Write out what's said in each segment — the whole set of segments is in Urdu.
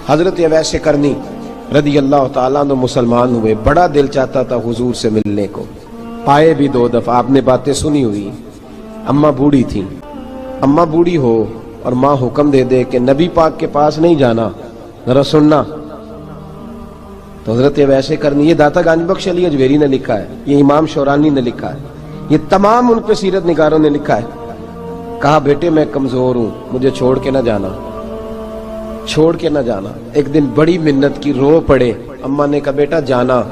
حضرت اویس کرنی رضی اللہ تعالیٰ عنہ مسلمان ہوئے، بڑا دل چاہتا تھا حضور سے ملنے کو، آئے بھی 2 دفعہ، آپ نے باتیں سنی ہوئی۔ اماں بوڑھی تھیں، اماں بوڑھی ہو اور ماں حکم دے دے کہ نبی پاک کے پاس نہیں جانا، ذرا سننا، تو حضرت اویس کرنی، یہ داتا گانج بخش علی اجویری نے لکھا ہے، یہ امام شورانی نے لکھا ہے، یہ تمام ان پہ سیرت نگاروں نے لکھا ہے، کہا بیٹے میں کمزور ہوں، مجھے چھوڑ کے نہ جانا، چھوڑ کے نہ جانا۔ ایک دن بڑی منت کی، رو پڑے، اماں نے کہا بیٹا جانا،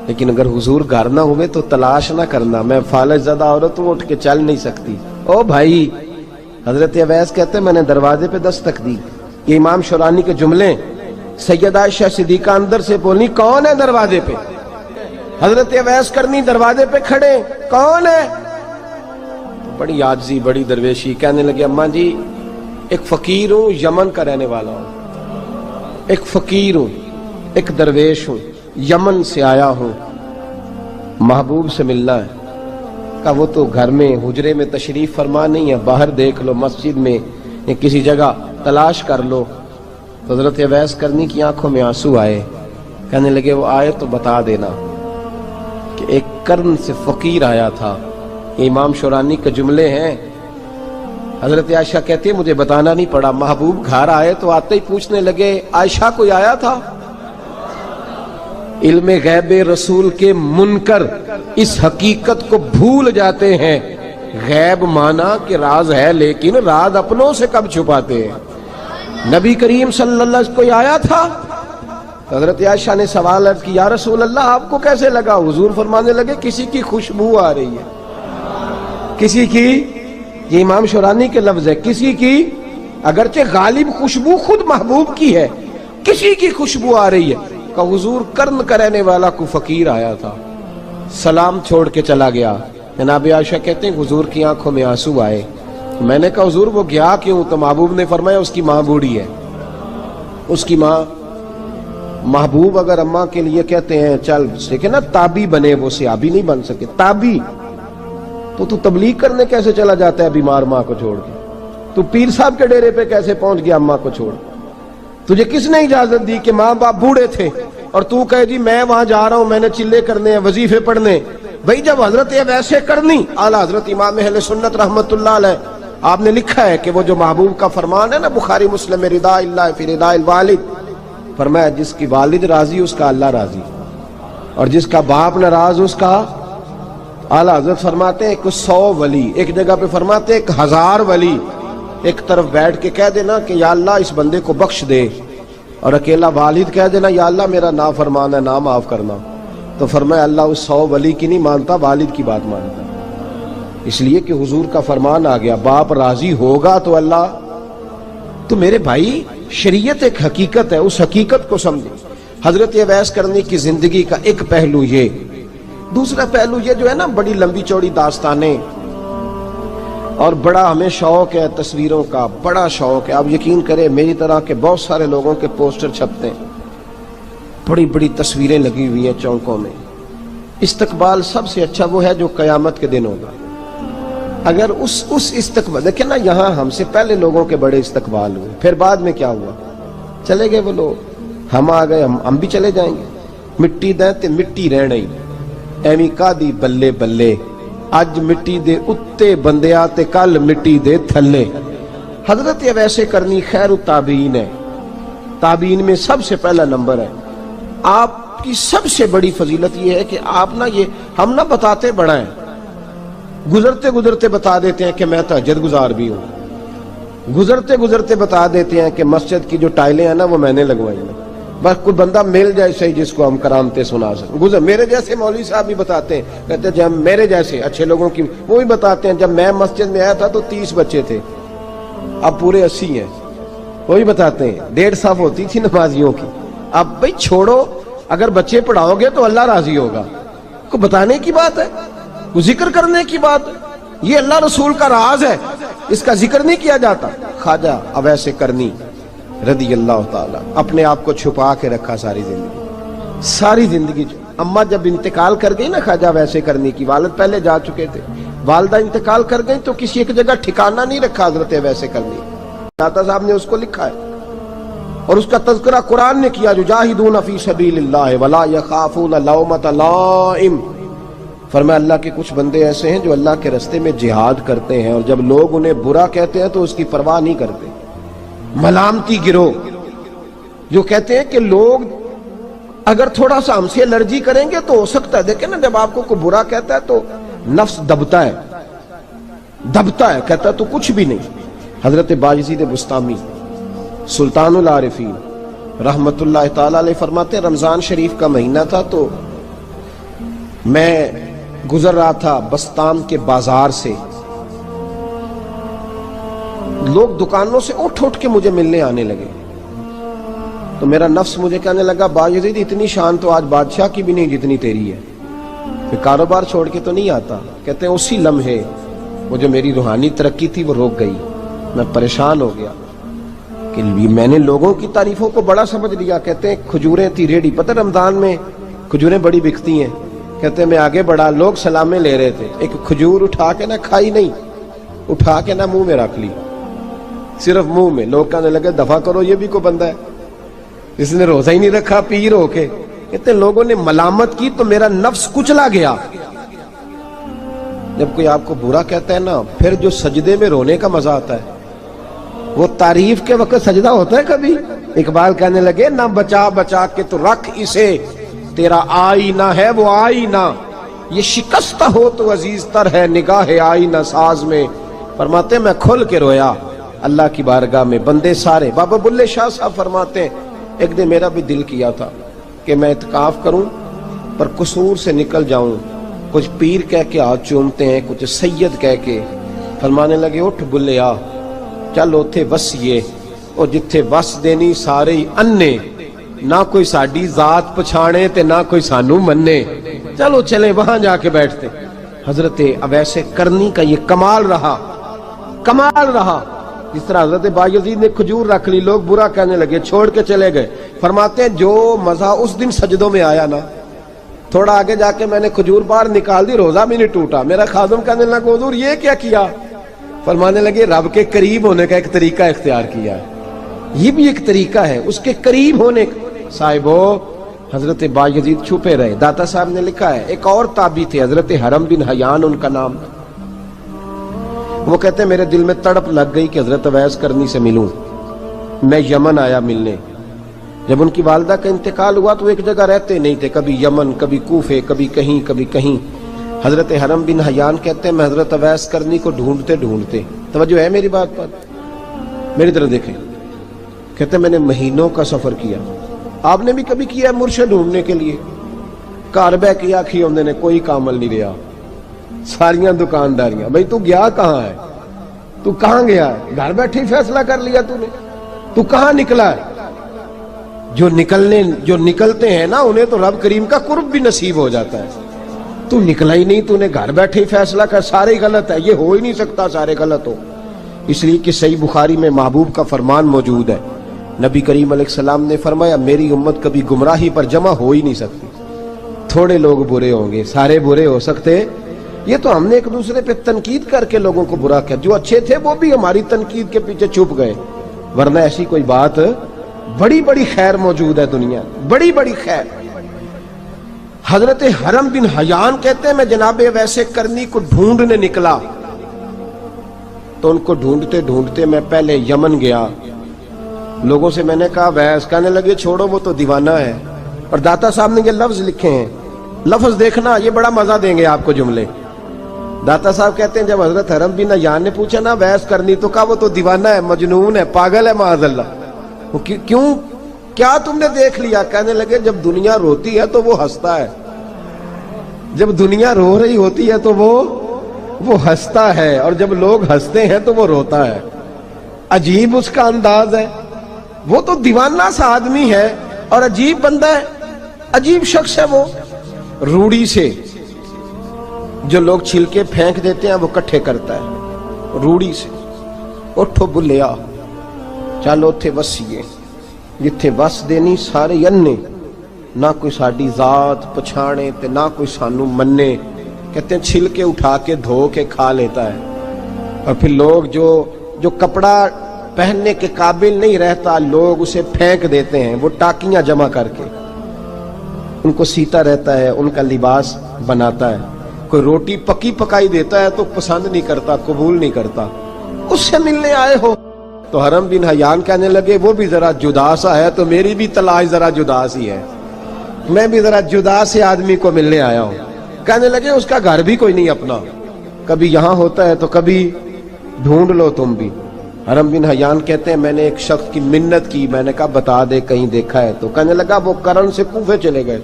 لیکن اگر حضور گھر نہ ہوئے تو تلاش نہ کرنا، میں فالج زدہ عورت ہوں، اٹھ کے چل نہیں سکتی۔ او بھائی، حضرت اویس کہتے میں نے دروازے پہ دستک دی، یہ امام شورانی کے جملے، سیدہ عائشہ صدیقہ اندر سے بولی کون ہے دروازے پہ؟ حضرت اویس کرنی دروازے پہ کھڑے، کون ہے؟ بڑی عاجزی، بڑی درویشی، کہنے لگے اماں جی ایک فقیر ہوں، یمن کا رہنے والا ہوں، ایک فقیر ہوں، ایک درویش ہوں، یمن سے آیا ہوں، محبوب سے ملنا ہے۔ کہا وہ تو گھر میں حجرے میں تشریف فرما نہیں ہے، باہر دیکھ لو، مسجد میں یا کسی جگہ تلاش کر لو۔ تو حضرت اویس کرنی کی آنکھوں میں آنسو آئے، کہنے لگے وہ آئے تو بتا دینا کہ ایک قرن سے فقیر آیا تھا۔ یہ امام شورانی کے جملے ہیں۔ حضرت عائشہ کہتے ہیں مجھے بتانا نہیں پڑا، محبوب گھر آئے تو آتے ہی پوچھنے لگے عائشہ کوئی آیا تھا؟ علم غیب رسول کے منکر اس حقیقت کو بھول جاتے ہیں، غیب مانا کہ راز ہے لیکن راز اپنوں سے کب چھپاتے ہیں۔ نبی کریم صلی اللہ علیہ وسلم کوئی آیا تھا؟ حضرت عائشہ نے سوال عرض کی یا رسول اللہ آپ کو کیسے لگا؟ حضور فرمانے لگے کسی کی خوشبو آ رہی ہے، کسی کی، یہ امام شورانی کے لفظ ہے، کسی کی، اگرچہ غالب خوشبو خود محبوب کی ہے، کسی کی خوشبو آ رہی ہے۔ کہ حضور قرن کا رہنے والا کو فقیر آیا تھا، سلام چھوڑ کے چلا گیا۔ جناب عائشہ کہتے ہیں حضور کی آنکھوں میں آنسو آئے۔ میں نے کہا حضور وہ گیا کیوں؟ تو محبوب نے فرمایا اس کی ماں بوڑھی ہے، اس کی ماں۔ محبوب اگر اماں کے لیے کہتے ہیں چل دیکھیں نا تابی بنے، وہ صحابی نہیں بن سکے، تابی، تو تبلیغ کرنے کیسے چلا جاتا ہے بیمار ماں کو چھوڑ کے؟ تو پیر صاحب کے ڈیرے پہ کیسے پہنچ گیا اماں کو چھوڑ؟ تجھے کس نے اجازت دی کہ ماں باپ بوڑھے تھے اور تو کہے جی میں وہاں جا رہا ہوں، میں نے چلے کرنے ہیں، وظیفے پڑھنے؟ بھئی جب حضرت اویس کرنی اعلیٰ حضرت امام اہل سنت رحمت اللہ علیہ، آپ نے لکھا ہے کہ وہ جو محبوب کا فرمان ہے نا بخاری مسلم میں، رضا اللہ فی رضا الوالد، فرمایا جس کی والد راضی اس کا اللہ راضی، اور جس کا باپ ناراض اس کا اعلیٰ حضرت فرماتے ہیں 100 ولی، ایک جگہ پہ فرماتے ہیں 1000 ولی ایک طرف بیٹھ کے کہہ دینا کہ یا اللہ اس بندے کو بخش دے، اور اکیلا والد کہہ دینا یا اللہ میرا نافرمان ہے نہ معاف کرنا، تو فرمایا اللہ اس 100 ولی کی نہیں مانتا، والد کی بات مانتا، اس لیے کہ حضور کا فرمان آ گیا باپ راضی ہوگا تو اللہ۔ تو میرے بھائی شریعت ایک حقیقت ہے، اس حقیقت کو سمجھیں۔ حضرت اویس کرنی کی زندگی کا ایک پہلو یہ، دوسرا پہلو یہ جو ہے نا بڑی لمبی چوڑی داستانیں، اور بڑا ہمیں شوق ہے تصویروں کا، بڑا شوق ہے۔ آپ یقین کریں میری طرح کے بہت سارے لوگوں کے پوسٹر چھپتے ہیں، بڑی بڑی تصویریں لگی ہوئی ہیں چوکوں میں۔ استقبال سب سے اچھا وہ ہے جو قیامت کے دن ہوگا۔ اگر اس استقبال دیکھیں نا، یہاں ہم سے پہلے لوگوں کے بڑے استقبال ہوئے، پھر بعد میں کیا ہوا؟ چلے گئے وہ لوگ، ہم آ گئے، ہم بھی چلے جائیں گے۔ مٹی دیں تے مٹی رہنا ہی، ایویں کا دی بلے بلے، اج مٹی دے اتے بندیا تے کل مٹی دے تھلے۔ حضرت اویس کرنی خیر التابعین ہے، تابعین میں سب سے پہلا نمبر ہے۔ آپ کی سب سے بڑی فضیلت یہ ہے کہ آپ نا، یہ ہم نہ بتاتے بڑا ہیں، گزرتے گزرتے بتا دیتے ہیں کہ میں تہجد گزار بھی ہوں، گزرتے گزرتے بتا دیتے ہیں کہ مسجد کی جو ٹائلیں ہیں نا وہ میں نے لگوائی ہیں، بس کوئی بندہ مل جائے صحیح جس کو ہم کرامتیں سنا سکیں۔ میرے جیسے مولوی صاحب بھی بتاتے ہیں، کہتے ہیں جب میرے جیسے اچھے لوگوں کی، وہ بھی بتاتے ہیں جب میں مسجد میں آیا تھا تو 30 بچے تھے، اب پورے 80 ہیں، وہ بھی بتاتے ہیں 1.5 صف ہوتی تھی نمازیوں کی، اب بھائی چھوڑو، اگر بچے پڑھاؤ گے تو اللہ راضی ہوگا، کو بتانے کی بات ہے، وہ ذکر کرنے کی بات ہے، یہ اللہ رسول کا راز ہے، اس کا ذکر نہیں کیا جاتا۔ خواجہ اویس کرنی رضی اللہ تعالیٰ اپنے آپ کو چھپا کے رکھا ساری زندگی۔ اماں جب انتقال کر گئی نا خواجہ اویس کرنی کی، والد پہلے جا چکے تھے، والدہ انتقال کر گئی تو کسی ایک جگہ ٹھکانہ نہیں رکھا حضرت اویس کرنی، داتا صاحب نے اس کو لکھا ہے، اور اس کا تذکرہ قرآن نے کیا، یجاہدون فی سبیل اللہ ولا یخافون لومۃ لائم۔ فرمایا اللہ کے کچھ بندے ایسے ہیں جو اللہ کے راستے میں جہاد کرتے ہیں اور جب لوگ انہیں برا کہتے ہیں تو اس کی پرواہ نہیں کرتے۔ ملامتی گروہ جو کہتے ہیں کہ لوگ اگر تھوڑا سا ہم سے الرجی کریں گے تو ہو سکتا ہے، دیکھیں نا جب آپ کو کوئی برا کہتا ہے تو نفس دبتا ہے، کہتا ہے تو کچھ بھی نہیں۔ حضرت بایزید بسطامی سلطان العارفین رحمت اللہ تعالی علیہ فرماتے ہیں رمضان شریف کا مہینہ تھا تو میں گزر رہا تھا بستان کے بازار سے، لوگ دکانوں سے اٹھ کے مجھے ملنے آنے لگے تو میرا نفس مجھے کہنے لگا بایزید اتنی شان تو آج بادشاہ کی بھی نہیں جتنی تیری ہے، پھر کاروبار چھوڑ کے تو نہیں آتا۔ کہتے ہیں اسی لمحے وہ جو میری روحانی ترقی تھی وہ رک گئی، میں پریشان ہو گیا کہ میں نے لوگوں کی تعریفوں کو بڑا سمجھ لیا۔ کہتے ہیں کھجوریں تھی ریڈی، پتہ رمضان میں کھجوریں بڑی بکتی ہیں، کہتے ہیں میں آگے بڑھا، لوگ سلامیں لے رہے تھے، ایک کھجور اٹھا کے نہ کھائی نہیں، اٹھا کے نہ منہ میں رکھ لی، صرف منہ میں۔ لوگ کہنے لگے دفع کرو یہ بھی کوئی بندہ ہے، اس نے روزہ ہی نہیں رکھا پیر ہو کے۔ کہتے ہیں لوگوں نے ملامت کی تو میرا نفس کچلا گیا۔ جب کوئی آپ کو برا کہتا ہے نا، پھر جو سجدے میں رونے کا مزہ آتا ہے، وہ تعریف کے وقت سجدہ ہوتا ہے کبھی؟ اقبال کہنے لگے نہ بچا بچا کے تو رکھ اسے، تیرا آئینہ ہے وہ آئینہ، یہ شکستہ ہو تو عزیز تر ہے نگاہ آئینہ ساز میں۔ فرماتے ہیں میں کھل کے رویا اللہ کی بارگاہ میں، بندے سارے۔ بابا بلے شاہ صاحب فرماتے ہیں ایک دن میرا بھی دل کیا تھا کہ میں اعتکاف کروں پر قصور سے نکل جاؤں، کچھ پیر کہہ کے ہاتھ چومتے ہیں، کچھ سید کہہ کے۔ فرمانے لگے اٹھ بلے آ، چل اوتھے وسیے اور جتھے وس دینی سارے ہی انے، نہ کوئی ساڈی ذات پچھانے تے نہ کوئی سانو مننے، چلو چلے وہاں جا کے بیٹھتے۔ حضرت اویس کرنی کا یہ کمال رہا، جس طرح حضرت بایزید نے کھجور رکھ لی، لوگ برا کہنے لگے، چھوڑ کے چلے گئے۔ فرماتے ہیں جو مزہ اس دن سجدوں میں آیا نا، تھوڑا آگے جا کے میں نے کھجور باہر نکال دی، روزہ بھی نہیں ٹوٹا۔ میرا خادم کہنے لگا حضور یہ کیا کیا؟ فرمانے لگے رب کے قریب ہونے کا ایک طریقہ اختیار کیا ہے، یہ بھی ایک طریقہ ہے اس کے قریب ہونے کا۔ صاحبو حضرت بایزید چھپے رہے۔ داتا صاحب نے لکھا ہے ایک اور تابعی تھے حضرت حرم بن حیان ان کا نام، وہ کہتے ہیں میرے دل میں تڑپ لگ گئی کہ حضرت اویس کرنی سے ملوں۔ میں یمن آیا ملنے، جب ان کی والدہ کا انتقال ہوا تو ایک جگہ رہتے نہیں تھے، کبھی یمن، کبھی کوفے، کبھی کہیں۔ حضرت حرم بن حیان کہتے ہیں میں حضرت اویس کرنی کو ڈھونڈتے، توجہ ہے میری بات پر، میری طرف دیکھیں، کہتے ہیں میں نے مہینوں کا سفر کیا۔ آپ نے بھی کبھی کیا ہے مرشد ڈھونڈنے کے لیے؟ گھر بہ کے آکھی ہوندے نے کوئی کامل نہیں رہا، ساریاں دکانداریاں۔ بھئی تو گیا کہاں ہے؟ تو کہاں گیا ہے؟ گھر بیٹھے ہی فیصلہ کر لیا تو نے؟ تو کہاں نکلا ہے؟ جو نکلتے ہیں نا انہیں تو رب کریم کا قرب بھی نصیب ہو جاتا ہے۔ تو نکلا ہی نہیں، تو نے گھر بیٹھے ہی فیصلہ کر، سارے غلط ہے، یہ ہو ہی نہیں سکتا سارے غلط ہو۔ اس لیے کہ صحیح بخاری میں محبوب کا فرمان موجود ہے، نبی کریم علیہ السلام نے فرمایا میری امت کبھی گمراہی پر جمع ہو ہی نہیں سکتی، تھوڑے لوگ برے ہوں گے، سارے برے ہو سکتے۔ یہ تو ہم نے ایک دوسرے پہ تنقید کر کے لوگوں کو برا کیا، جو اچھے تھے وہ بھی ہماری تنقید کے پیچھے چھپ گئے، ورنہ ایسی کوئی بات، بڑی خیر موجود ہے دنیا، بڑی خیر۔ حضرت حرم بن حیان کہتے ہیں میں جناب اویس کرنی کو ڈھونڈنے نکلا تو ان کو ڈھونڈتے میں پہلے یمن گیا، لوگوں سے میں نے کہا اویس، کہنے لگے چھوڑو وہ تو دیوانہ ہے۔ اور داتا صاحب نے یہ لفظ لکھے ہیں، لفظ دیکھنا یہ بڑا مزہ دیں گے آپ کو جملے۔ داتا صاحب کہتے ہیں جب حضرت حرم بن حیان نے پوچھا نا اویس کرنی، تو کہا وہ تو دیوانہ ہے، مجنون ہے، پاگل ہے معاذ اللہ۔ کیوں؟ کیا تم نے دیکھ لیا؟ کہنے لگے جب دنیا روتی ہے تو وہ ہنستا ہے، جب دنیا رو رہی ہوتی ہے تو وہ ہنستا ہے، اور جب لوگ ہنستے ہیں تو وہ روتا ہے۔ عجیب اس کا انداز ہے، وہ تو دیوانہ سا آدمی ہے اور عجیب بندہ ہے، عجیب شخص ہے وہ۔ روڑی سے جو لوگ چھلکے پھینک دیتے ہیں وہ کٹھے کرتا ہے، روڑی سے۔ اٹھو بلیا چلو اتھے وسیے جتھے وس دینی سارے انے، نہ کوئی ساڈی ذات پچھانے تے نہ کوئی سانو مننے۔ کہتے ہیں چھلکے اٹھا کے دھو کے کھا لیتا ہے، اور پھر لوگ جو کپڑا پہننے کے قابل نہیں رہتا، لوگ اسے پھینک دیتے ہیں، وہ ٹاکیاں جمع کر کے ان کو سیتا رہتا ہے، ان کا لباس بناتا ہے۔ کوئی روٹی پکی پکائی دیتا ہے تو پسند نہیں کرتا، قبول نہیں کرتا، اس سے ملنے آئے ہو؟ تو حرم بن حیان کہنے لگے وہ بھی ذرا جدا سا ہے تو میری بھی تلاش ذرا جدا سی ہے، میں بھی ذرا جدا سے آدمی کو ملنے آیا ہوں۔ کہنے لگے اس کا گھر بھی کوئی نہیں اپنا، کبھی یہاں ہوتا ہے تو کبھی ڈھونڈ لو تم بھی۔ حرم بن حیان کہتے ہیں میں نے ایک شخص کی منت کی، میں نے کہا بتا دے کہیں دیکھا ہے تو؟ کہنے لگا وہ کرن سے کوفے چلے گئے۔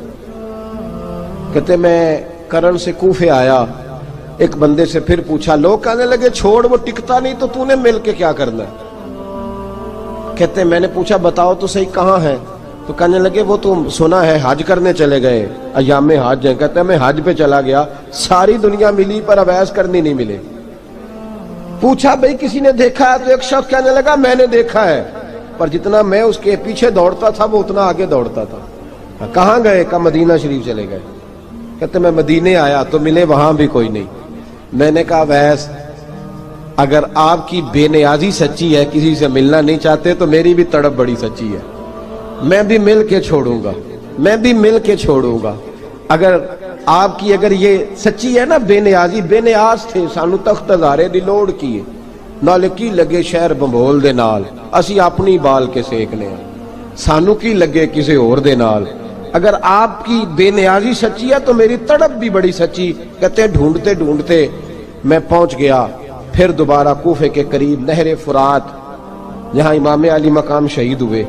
کہتے میں کرن سے کوفے آیا، ایک بندے سے پھر پوچھا، لوگ کہنے لگے چھوڑ وہ ٹکتا نہیں تو نے مل کے کیا کرنا ہے؟ کہتے میں نے پوچھا بتاؤ تو صحیح کہاں ہے؟ تو کہنے لگے وہ تو سنا ہے حج کرنے چلے گئے، ایام حج ہیں۔ کہتے میں حج پہ چلا گیا، ساری دنیا ملی پر اویس کرنی نہیں ملے۔ پوچھا بھئی کسی نے دیکھا ہے؟ تو ایک شخص کہنے لگا میں نے دیکھا ہے، پر جتنا میں اس کے پیچھے دوڑتا تھا وہ اتنا آگے دوڑتا تھا۔ کہاں گئے؟ کہ مدینہ شریف چلے گئے۔ کہتے میں مدینے آیا تو ملے وہاں بھی کوئی نہیں۔ میں نے کہا ویس اگر آپ کی بے نیازی سچی ہے، کسی سے ملنا نہیں چاہتے، تو میری بھی تڑپ بڑی سچی ہے، میں بھی مل کے چھوڑوں گا، میں بھی مل کے چھوڑوں گا۔ اگر آپ کی اگر یہ سچی ہے نا بے نیازی، بے نیاز تھے، سانو تخت ہزارے دی لوڑ کی نال کی لگے شہر بمبول دے نال، اسی اپنی بال کے سیکنے ہیں، سانو کی لگے کسی اور دے نال۔ اگر آپ کی بے نیازی سچی ہے تو میری تڑپ بھی بڑی سچی۔ کہتے ہیں ڈھونڈتے ڈھونڈتے میں پہنچ گیا پھر دوبارہ کوفے کے قریب نہر فرات جہاں امام علی مقام شہید ہوئے۔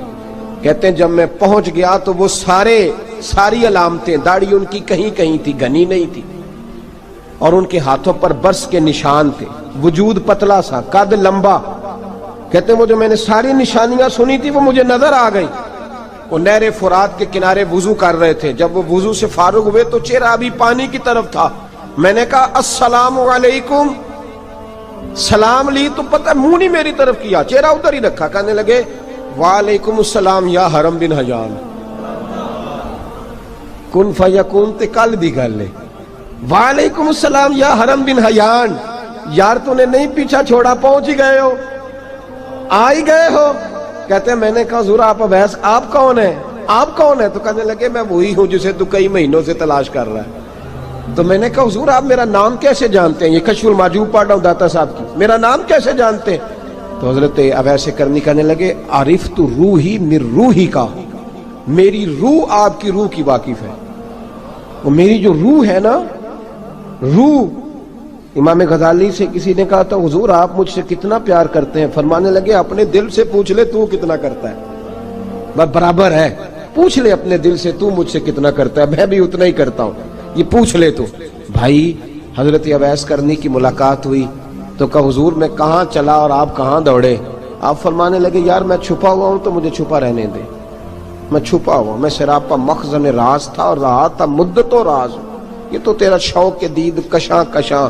کہتے ہیں جب میں پہنچ گیا تو وہ ساری علامتیں، داڑھی ان کی کہیں کہیں تھی، گھنی نہیں تھی، اور ان کے ہاتھوں پر برس کے نشان تھے، وجود پتلا سا، قد لمبا۔ کہتے ہیں وہ جو میں نے ساری نشانیاں سنی تھی وہ مجھے نظر آ گئی۔ وہ نہر فرات کے کنارے وضو کر رہے تھے، جب وہ وضو سے فارغ ہوئے تو چہرہ ابھی پانی کی طرف تھا۔ میں نے کہا السلام علیکم، سلام لی تو پتہ منہ نہیں میری طرف کیا، چہرہ ادھر ہی رکھا۔ کہنے لگے وعلیکم السلام یا حرم بن حیان، کن فیکون تے کل دی گل ہے۔ وعلیکم السلام یا حرم بن حیان، یار تو نے نہیں پیچھا چھوڑا، پہنچ ہی گئے ہو، آ ہی گئے ہو۔ کہتے ہیں میں نے کہا حضور آپ اویس آپ کون ہیں؟ آپ کون ہیں؟ تو کہنے لگے میں وہی ہوں جسے تو کئی مہینوں سے تلاش کر رہا ہے۔ تو میں نے کہا حضور آپ میرا نام کیسے جانتے ہیں؟ یہ کشف المحجوب پڑھ رہا ہوں داتا صاحب کی، میرا نام کیسے جانتے ہیں؟ تو حضرت اویس کرنی کہنے لگے عرفت روحی من روحی کا، میری روح آپ کی روح کی واقف ہے، وہ میری جو روح ہے نا، روح۔ امام غزالی سے کسی نے کہا تھا حضور آپ مجھ سے کتنا پیار کرتے ہیں؟ فرمانے لگے اپنے دل سے پوچھ لے تو کتنا کرتا ہے، بس برابر ہے، پوچھ لے اپنے دل سے تو مجھ سے کتنا کرتا ہے، میں بھی اتنا ہی کرتا ہوں، یہ پوچھ لے تو۔ بھائی حضرت اویس کرنی کی ملاقات ہوئی تو کہا حضور میں کہاں چلا اور آپ کہاں دوڑے؟ آپ فرمانے لگے یار میں چھپا ہوا ہوں تو مجھے چھپا رہنے دے، میں چھپا ہوا، میں سراپا مخزن راز تھا اور رہا تھا مدت و راز۔ یہ تو تیرا شوق کے دید کشاں کشاں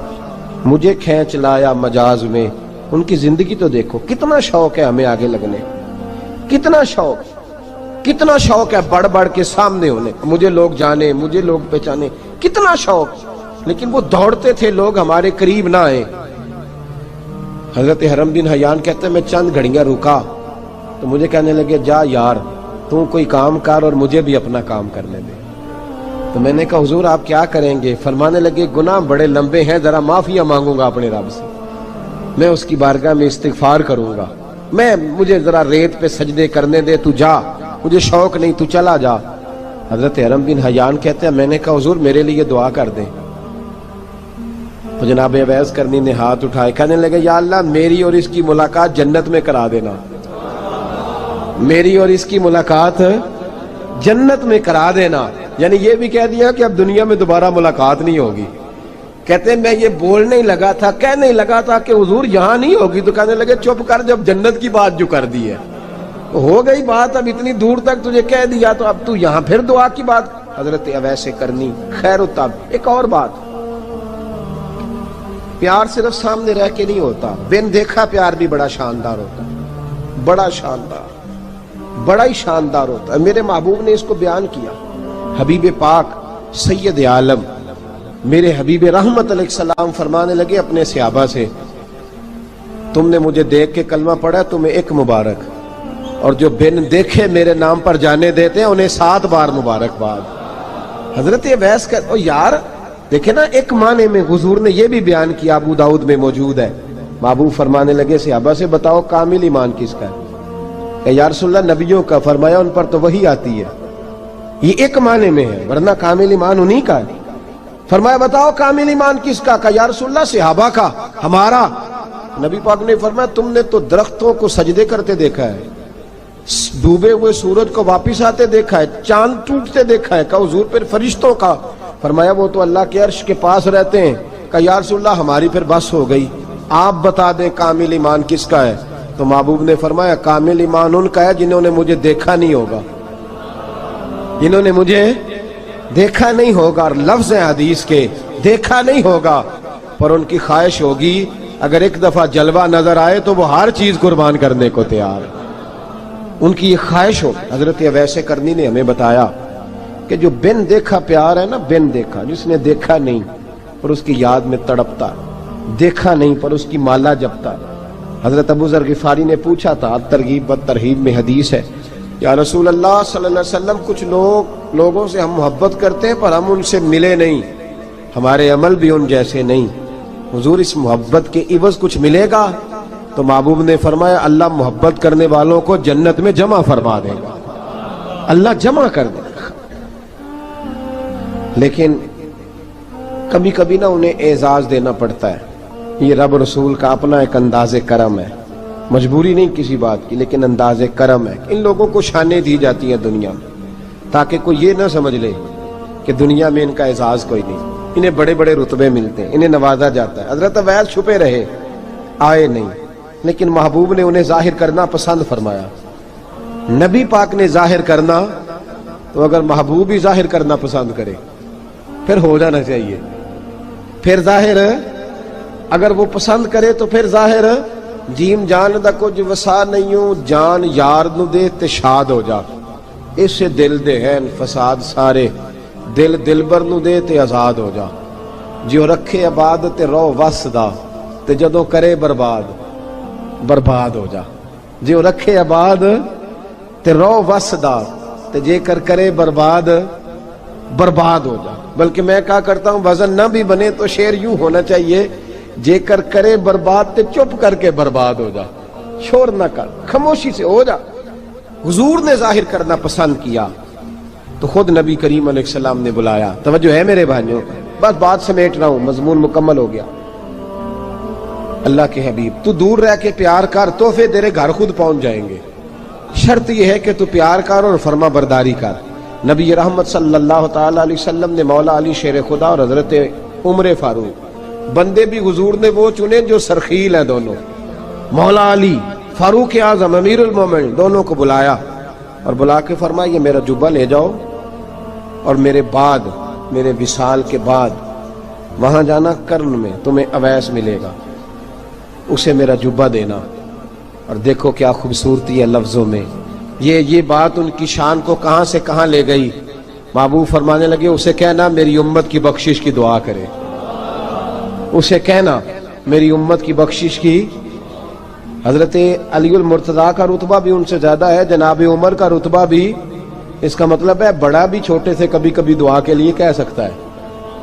مجھے کھینچ لایا مجاز میں۔ ان کی زندگی تو دیکھو کتنا شوق ہے ہمیں آگے لگنے، کتنا شوق ہے بڑھ بڑھ کے سامنے ہونے، مجھے لوگ جانے، مجھے لوگ پہچانے، کتنا شوق، لیکن وہ دوڑتے تھے لوگ ہمارے قریب نہ آئے۔ حضرت حرم بن حیان کہتے ہیں میں چند گھڑیاں رکا تو مجھے کہنے لگے جا یار تو کوئی کام کر اور مجھے بھی اپنا کام کرنے دے۔ تو میں نے کہا حضور آپ کیا کریں گے؟ فرمانے لگے گناہ بڑے لمبے ہیں، ذرا معافیاں مانگوں گا اپنے رب سے، میں اس کی بارگاہ میں استغفار کروں گا، مجھے ذرا ریت پہ سجدے کرنے دے، تو جا، مجھے شوق نہیں، تو چلا جا۔ حضرت حرم بن حیان کہتے ہیں میں نے کہا حضور میرے لیے دعا کر دیں۔ تو جناب اویس کرنی نے ہاتھ اٹھائے، کہنے لگے یا اللہ میری اور اس کی ملاقات جنت میں کرا دینا، میری اور اس کی ملاقات جنت میں کرا دینا، یعنی یہ بھی کہہ دیا کہ اب دنیا میں دوبارہ ملاقات نہیں ہوگی۔ کہتے ہیں میں یہ بولنے ہی لگا تھا، کہنے ہی لگا تھا کہ حضور یہاں نہیں ہوگی، تو کہنے لگے چپ کر، جب جنت کی بات جو کر دی ہے ہو گئی بات، اب اتنی دور تک تجھے کہہ دیا تو اب تو یہاں پھر دعا کی بات۔ حضرت اویس کرنی خیر التاب۔ ایک اور بات، پیار صرف سامنے رہ کے نہیں ہوتا، بن دیکھا پیار بھی بڑا شاندار ہوتا، بڑا شاندار، بڑا ہی شاندار ہوتا ہے۔ میرے محبوب نے اس کو بیان کیا، حبیب پاک سید عالم میرے حبیب رحمت علیہ السلام فرمانے لگے اپنے صحابہ سے، تم نے مجھے دیکھ کے کلمہ پڑھا تمہیں ایک مبارک، اور جو بن دیکھے میرے نام پر جانے دیتے ہیں انہیں 7 بار مبارکباد۔ حضرت اویس کا یار دیکھیں نا، ایک معنی میں حضور نے یہ بھی بیان کیا، ابو داؤد میں موجود ہے۔ محبوب فرمانے لگے صحابہ سے بتاؤ کامل ایمان کس کا ہے؟ کہ یا رسول اللہ نبیوں کا۔ فرمایا ان پر تو وہی آتی ہے، یہ ایک معنی میں ہے، ورنہ کامل ایمان انہی کا ہے۔ فرمایا بتاؤ کامل ایمان کس کا؟ کہ یا رسول اللہ صحابہ کا، ہمارا۔ نبی پاک نے فرمایا تم نے تو درختوں کو سجدے کرتے دیکھا ہے، ڈوبے ہوئے سورج کو واپس آتے دیکھا ہے، چاند ٹوٹتے دیکھا ہے۔ کہ حضور پھر فرشتوں کا؟ فرمایا وہ تو اللہ کے عرش کے پاس رہتے ہیں۔ کہ یا رسول اللہ ہماری پھر بس ہو گئی، آپ بتا دیں کامل ایمان کس کا ہے؟ تو محبوب نے فرمایا کامل ایمان ان کا ہے جنہوں نے مجھے دیکھا نہیں ہوگا، جنہوں نے مجھے دیکھا نہیں ہوگا، اور لفظ ہیں حدیث کے، دیکھا نہیں ہوگا پر ان کی خواہش ہوگی اگر ایک دفعہ جلوہ نظر آئے تو وہ ہر چیز قربان کرنے کو تیار ہے، ان کی یہ خواہش ہو۔ حضرت اویس کرنی نے ہمیں بتایا کہ جو بن دیکھا پیار ہے نا، بن دیکھا، جس نے دیکھا نہیں پر اس کی یاد میں تڑپتا، دیکھا نہیں پر اس کی مالا جپتا۔ حضرت ابو ذر غفاری نے پوچھا تھا، ترغیب و ترہیب میں حدیث ہے، یا رسول اللہ صلی اللہ علیہ وسلم کچھ لوگوں سے ہم محبت کرتے ہیں پر ہم ان سے ملے نہیں، ہمارے عمل بھی ان جیسے نہیں، حضور اس محبت کے عوض کچھ ملے گا؟ تو محبوب نے فرمایا اللہ محبت کرنے والوں کو جنت میں جمع فرما دے گا، اللہ جمع کر دے گا۔ لیکن کبھی کبھی نا انہیں اعزاز دینا پڑتا ہے، یہ رب رسول کا اپنا ایک انداز کرم ہے، مجبوری نہیں کسی بات کی، لیکن انداز کرم ہے۔ ان لوگوں کو شانیں دی جاتی ہیں دنیا میں تاکہ کوئی یہ نہ سمجھ لے کہ دنیا میں ان کا اعزاز کوئی نہیں، انہیں بڑے بڑے رتبے ملتے ہیں، انہیں نوازا جاتا ہے۔ حضرت اویس چھپے رہے، آئے نہیں، لیکن محبوب نے انہیں ظاہر کرنا پسند فرمایا۔ نبی پاک نے ظاہر کرنا تو اگر محبوب ہی ظاہر کرنا پسند کرے پھر ہو جانا چاہیے، پھر ظاہر اگر وہ پسند کرے تو پھر ظاہر جیم جان دا کچھ وسا نہیں ہوں، جان یار نو دے تے شاد ہو جا، اس سے دل دے ہیں فساد سارے، دل دلبر نو دے تے آزاد ہو جا، جو رکھے آباد تے رو وس دا تے جدوں کرے برباد برباد ہو جا، جو رکھے آباد تے رو وس دا تے جے کر کرے برباد برباد ہو جا۔ بلکہ میں کہا کرتا ہوں وزن نہ بھی بنے تو شعر یوں ہونا چاہیے، جے کر کرے برباد تے چپ کر کے برباد ہو جا، شور نہ کر، خاموشی سے ہو جا۔ حضور نے ظاہر کرنا پسند کیا تو خود نبی کریم علیہ السلام نے بلایا۔ توجہ ہے میرے بھائیوں، بس بات سمیٹ رہا ہوں، مضمون مکمل ہو گیا۔ اللہ کے حبیب تو دور رہ کے پیار کر، تحفے تیرے گھر خود پہنچ جائیں گے، شرط یہ ہے کہ تو پیار کر اور فرما برداری کر۔ نبی رحمت صلی اللہ تعالی علیہ وسلم نے مولا علی شیر خدا اور حضرت عمر فاروق، بندے بھی حضور نے وہ چنے جو سرخیل ہیں دونوں، مولا علی فاروق اعظم امیر المومنین، دونوں کو بلایا اور بلا کے فرمایا یہ میرا جبہ لے جاؤ اور میرے بعد، میرے وصال کے بعد وہاں جانا کرن میں تمہیں اویس ملے گا، اسے میرا جبہ دینا۔ اور دیکھو کیا خوبصورتی ہے لفظوں میں، یہ بات ان کی شان کو کہاں سے کہاں لے گئی۔ محبوب فرمانے لگے اسے کہنا میری امت کی بخشش کی دعا کرے، اسے کہنا میری امت کی بخشش کی۔ حضرت علی المرتضیٰ کا رتبہ بھی ان سے زیادہ ہے، جناب عمر کا رتبہ بھی، اس کا مطلب ہے بڑا بھی چھوٹے سے کبھی کبھی دعا کے لیے کہہ سکتا ہے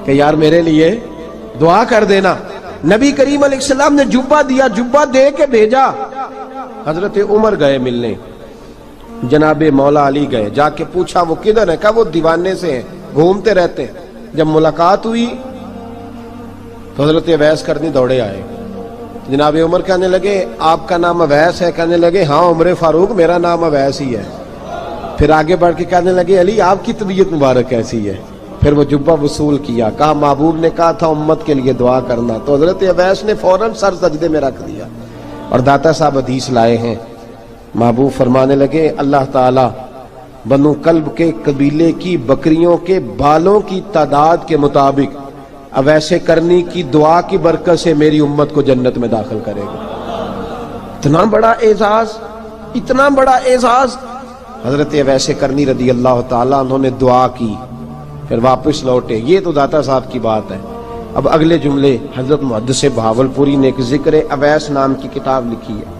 کہ یار میرے لیے دعا کر دینا۔ نبی کریم علیہ السلام نے جبہ دیا، جبہ دے کے بھیجا۔ حضرت عمر گئے ملنے، جناب مولا علی گئے، جا کے پوچھا وہ کدھر ہے؟ کہا وہ دیوانے سے ہیں، گھومتے رہتے ہیں۔ جب ملاقات ہوئی تو حضرت اویس کرنی دوڑے آئے، جناب عمر کہنے لگے آپ کا نام اویس ہے؟ کہنے لگے ہاں عمر فاروق میرا نام اویس ہی ہے۔ پھر آگے بڑھ کے کہنے لگے علی آپ کی طبیعت مبارک کیسی ہے؟ پھر وہ جبہ وصول کیا، کہا محبوب نے کہا تھا امت کے لیے دعا کرنا، تو حضرت اویس نے فوراً سر سجدے میں رکھ دیا۔ اور داتا صاحب حدیث لائے ہیں، محبوب فرمانے لگے اللہ تعالی بنو کلب کے قبیلے کی بکریوں کے بالوں کی تعداد کے مطابق اویس کرنی کی دعا کی برکت سے میری امت کو جنت میں داخل کرے گا۔ اتنا بڑا اعزاز، اتنا بڑا اعزاز۔ حضرت اویس کرنی رضی اللہ تعالیٰ انہوں نے دعا کی، پھر واپس لوٹے۔ یہ تو داتا صاحب کی بات ہے، اب اگلے جملے حضرت محدث بہاولپوری نے ایک ذکر اویس نام کی کتاب لکھی ہے،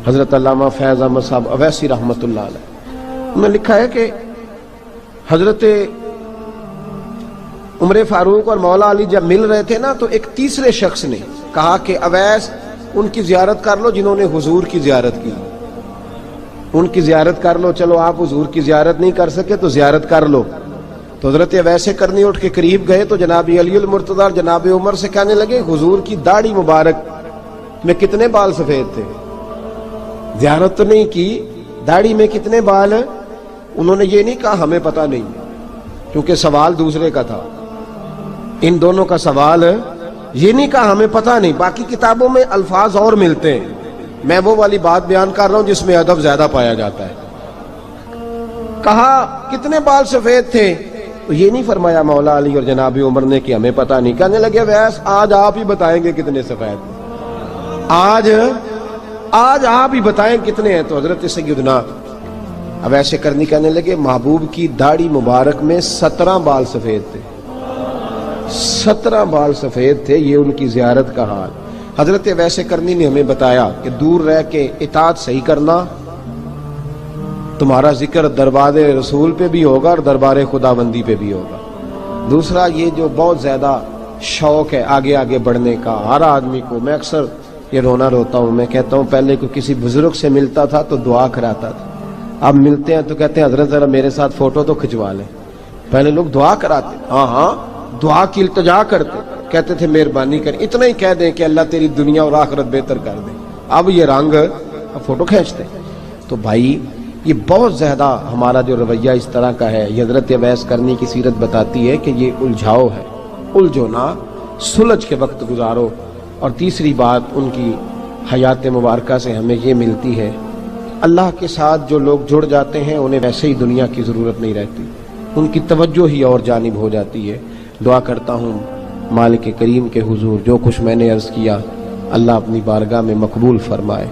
حضرت علامہ فیض احمد صاحب اویسی رحمۃ اللہ علیہ، انہوں نے لکھا ہے کہ حضرت عمر فاروق اور مولا علی جب مل رہے تھے نا تو ایک تیسرے شخص نے کہا کہ اویس ان کی زیارت کر لو جنہوں نے حضور کی زیارت کی، ان کی زیارت کر لو، چلو آپ حضور کی زیارت نہیں کر سکے تو زیارت کر لو۔ تو حضرت اویس کرنی اٹھ کے قریب گئے تو جناب علی المرتضیٰ اور جناب عمر سے کہنے لگے حضور کی داڑھی مبارک میں کتنے بال سفید تھے؟ زیارت تو نہیں کی، داڑھی میں کتنے بال؟ انہوں نے یہ نہیں کہا ہمیں پتہ نہیں، کیونکہ سوال دوسرے کا تھا، ان دونوں کا سوال یہ نہیں کہا ہمیں پتہ نہیں۔ باقی کتابوں میں الفاظ اور ملتے ہیں، میں وہ والی بات بیان کر رہا ہوں جس میں ادب زیادہ پایا جاتا ہے۔ کہا کتنے بال سفید تھے؟ تو یہ نہیں فرمایا مولا علی اور جناب عمر نے کہ ہمیں پتہ نہیں، کہنے لگے ویس آج آپ ہی بتائیں گے کتنے سفید تھے، آج آپ ہی بتائیں کتنے ہیں۔ تو حضرت سیدنا اویس کرنی کہنے لگے محبوب کی داڑھی مبارک میں 17 بال سفید تھے، 17 بال سفید تھے، یہ ان کی زیارت کا حال۔ حضرت اویس کرنی نے ہمیں بتایا کہ دور رہ کے اطاعت صحیح کرنا، تمہارا ذکر دربار رسول پہ بھی ہوگا اور دربار خداوندی پہ بھی ہوگا۔ دوسرا یہ جو بہت زیادہ شوق ہے آگے آگے بڑھنے کا ہر آدمی کو، میں اکثر یہ رونا روتا ہوں، میں کہتا ہوں پہلے کوئی کسی بزرگ سے ملتا تھا تو دعا کراتا تھا، اب ملتے ہیں تو کہتے ہیں حضرت ذرا میرے ساتھ فوٹو تو کھنچوا لیں۔ پہلے لوگ دعا کراتے، ہاں دعا کی التجا کرتے، کہتے تھے مہربانی کر، اتنا ہی کہہ دیں کہ اللہ تیری دنیا اور آخرت بہتر کر دے، اب یہ رنگ اب فوٹو کھینچتے۔ تو بھائی یہ بہت زیادہ ہمارا جو رویہ اس طرح کا ہے، یہ حضرت اویس کرنی کی سیرت بتاتی ہے کہ یہ الجھاؤ ہے، الجھو نہ، سلجھ کے وقت گزارو۔ اور تیسری بات ان کی حیات مبارکہ سے ہمیں یہ ملتی ہے، اللہ کے ساتھ جو لوگ جڑ جاتے ہیں انہیں ویسے ہی دنیا کی ضرورت نہیں رہتی، ان کی توجہ ہی اور جانب ہو جاتی ہے۔ دعا کرتا ہوں مالک کریم کے حضور جو کچھ میں نے عرض کیا اللہ اپنی بارگاہ میں مقبول فرمائے،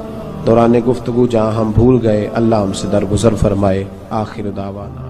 دوران گفتگو جہاں ہم بھول گئے اللہ ہم سے درگزر فرمائے۔ آخر دعوانا